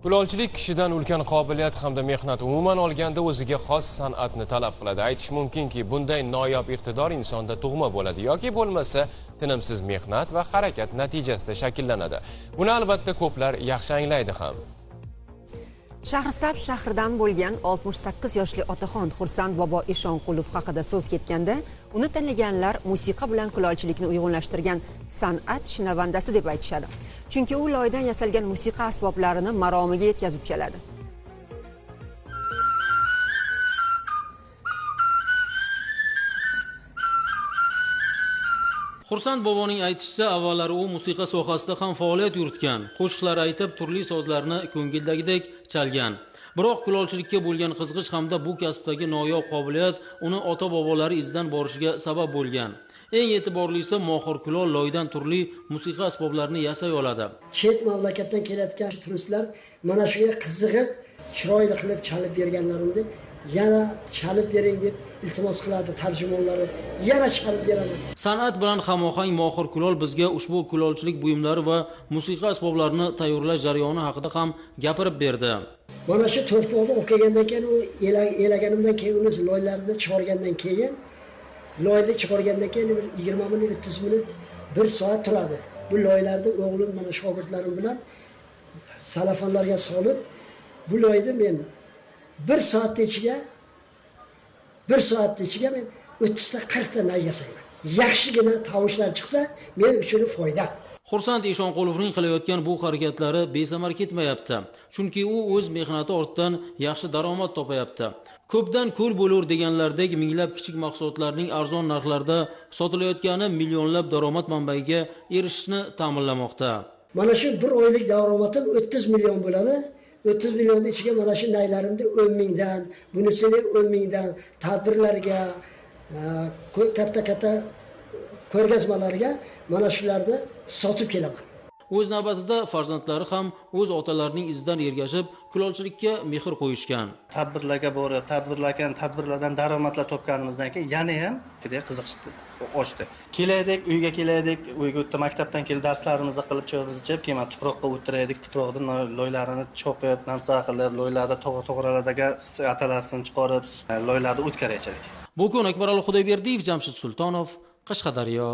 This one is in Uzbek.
Kulolchilik kishidan ulkan qobiliyat hamda mehnat umuman olganda o'ziga xos san'atni talab qiladi. Aytish mumkinki, bunday noyob iqtidor insonda tug'ma bo'ladi yoki bo'lmasa tinimsiz mehnat va harakat natijasida shakllanadi. Buni albatta ko'plar yaxshi anglaydi ham. Shahrisabz shahridan bo'lgan 68 yoshli otaxon Xursand bobo Eshonqulov haqida so'z ketganda, uni tanlaganlar musiqa bilan kulolchilikni uyg'unlashtirgan san'at shinavandasi deb aytishadi. Chunki u loydan yasalgan musiqa asboblarini maromiga yetkazib keladi. Xursand boboning aytishicha, avvallari u musiqa sohasida ham faoliyat yuritgan, qo'shiqlar aytib, turli sozlarni ko'ngildagidek chalgan. Biroq kulolchilikka bo'lgan qiziqish hamda bu kasbdagi noyob qobiliyat uni ota-bobolari izidan borishiga sabab bo'lgan. Eng e'tiborlisi, mohir kulol loydan turli musiqa asboblarini yasay oladi. Chet mamlakatdan kelayotgan turistlar mana shunga qiziqib, chiroyli qilib chalib berganlarimda yana chalib bering deb iltimos qiladi tarjimonlari, yana chalib beraman. San'at bilan hamohang mohir kulol bizga ushbu kulolchilik buyumlari va musiqa asboblarini tayyorlash jarayoni haqida ham gapirib berdi. Mana shu to'rtboqni o'qigandan keyin, u elaganimdan keyin uni loylarini chiqargandan keyin, loyni chiqargandan keyin 20 minut, 30 minut, 1 soat turadi. Bu loylarni o'g'lim mana shogirdlarim bilan salafonlarga solib, bu loyni men 1 soatda ichiga men 30 ta 40 ta nay yasayman. Yaxshigina tovushlar chiqsa, men uchun foyda. Xursand Eshonqulovning qilayotgan bu harakatlari besamar ketmayapti. Chunki u o'z mehnati ortidan yaxshi daromad topayapti. Ko'pdan ko'l bo'lur deganlardek minglab kichik mahsulotlarning arzon narxlarda sotilayotgani millionlab daromad manbaiga erishishni ta'minlamoqda. Mana shu bir oylik daromadim 30 million bo'ladi. 30 millionning ichiga mana shu naylarimni 10 mingdan, bunisini 10 mingdan tadbirlarga, katta ko'rgazmalarga mana shularni sotib kelaman. O'z navbatida farzandlari ham o'z otalarining izidan ergashib, kulolchilikka mehr qo'yishgan. Tadbirlarga borib, tadbirlardan daromadlar topganimizdan keyin yana ham qiziqish oshdi. Kelaydik, uyga kelaydik, uyga o'tib maktabdan kelib darslarimizni qilib, choyimizni ichib, keyin tuproqqa o'tiraydik, tuproqdan loylarini chopib, namsa qilib, loylarni to'g'ri-to'g'rilardagi atalasini chiqarib, loylarni o'tkazaylik. Bu kun Akbarali Xudoyberdiyev, Jamshid Sultonov, Qashqadaryo.